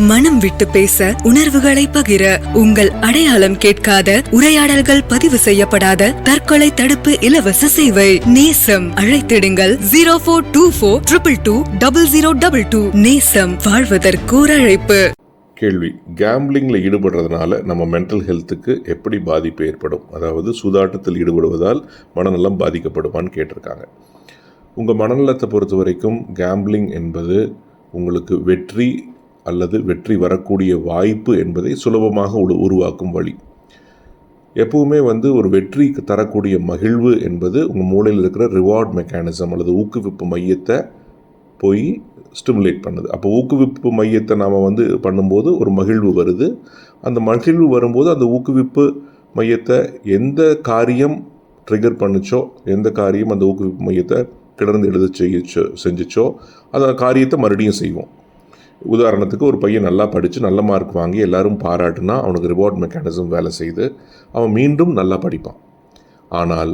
மனம் விட்டு பேச, உணர்வுகளை பகிர, உங்கள் அடையாளம் கேட்காத, உரையாடல்கள் பதிவு செய்யப்படாத தற்கொலை தடுப்பு இலவச சேவை நேசம். அழைத்திடுங்கள் 0424222022. நேசம், வாழ்வதற்கோர் அழைப்பு. கேள்வி: கேம்பிளிங்கில் ஈடுபடுறதுனால நம்ம மென்டல் ஹெல்த்துக்கு எப்படி பாதிப்பு ஏற்படும்? அதாவது சூதாட்டத்தில் ஈடுபடுவதால் மனநலம் பாதிக்கப்படுமான்னு கேட்டிருக்காங்க. உங்கள் மனநலத்தை பொறுத்த வரைக்கும் கேம்பிளிங் என்பது உங்களுக்கு வெற்றி அல்லது வெற்றி வரக்கூடிய வாய்ப்பு என்பதை சுலபமாக உருவாக்கும் வழி. எப்பவுமே ஒரு வெற்றி தரக்கூடிய மகிழ்வு என்பது உங்கள் மூளையில் இருக்கிற ரிவார்ட் மெக்கானிசம் அல்லது ஊக்குவிப்பு மையத்தை போய் ஸ்டிமுலேட் பண்ணுது. அப்போ ஊக்குவிப்பு மையத்தை நாம் பண்ணும்போது ஒரு மகிழ்வு வருது. அந்த மகிழ்வு வரும்போது அந்த ஊக்குவிப்பு மையத்தை எந்த காரியம் ட்ரிகர் பண்ணிச்சோ, எந்த காரியம் அந்த ஊக்குவிப்பு மையத்தை கிடந்து எழுத செஞ்சிச்சோ அந்த காரியத்தை மறுபடியும் செய்வோம். உதாரணத்துக்கு, ஒரு பையன் நல்லா படித்து நல்ல மார்க் வாங்கி எல்லாரும் பாராட்டுனா அவனுக்கு ரிவார்ட் மெக்கானிசம் வேலை செய்து அவன் மீண்டும் நல்லா படிப்பான். ஆனால்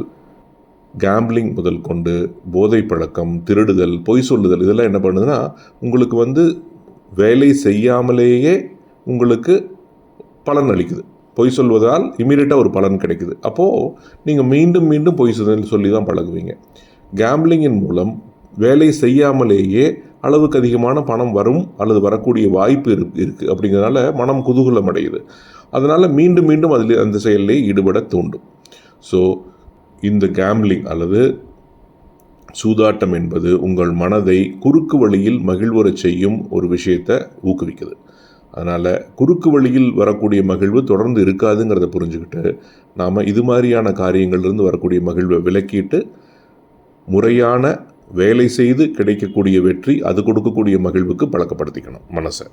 கேம்பிளிங் முதல் கொண்டு போதை பழக்கம், திருடுதல், பொய் சொல்லுதல் இதெல்லாம் என்ன பண்ணுதுன்னா உங்களுக்கு வேலை செய்யாமலேயே உங்களுக்கு பலன் அளிக்குது. பொய் சொல்வதால் இமீடியட்டாக ஒரு பலன் கிடைக்குது. அப்போது நீங்கள் மீண்டும் மீண்டும் பொய் சொல்லி தான் பழகுவீங்க. கேம்பிளிங்கின் மூலம் வேலை செய்யாமலேயே அளவுக்கு அதிகமான பணம் வரும் அல்லது வரக்கூடிய வாய்ப்பு இருக்குது. அப்படிங்கிறதுனால மனம் குதூகலம் அடையுது. அதனால் மீண்டும் மீண்டும் அதில் அந்த செயலிலே ஈடுபட தூண்டும். ஸோ இந்த கேம்பிளிங் அல்லது சூதாட்டம் என்பது உங்கள் மனதை குறுக்கு வழியில் மகிழ்வுறச் செய்யும் ஒரு விஷயத்தை ஊக்குவிக்குது. அதனால் குறுக்கு வழியில் வரக்கூடிய மகிழ்வு தொடர்ந்து இருக்காதுங்கிறத புரிஞ்சுக்கிட்டு நாம் இது மாதிரியான காரியங்கள்லேருந்து வரக்கூடிய மகிழ்வை விலக்கிட்டு முறையான வேலை செய்து கிடைக்கக்கூடிய வெற்றி, அது கொடுக்கக்கூடிய மகிழ்வுக்கு பழக்கப்படுத்திக்கணும் மனசை.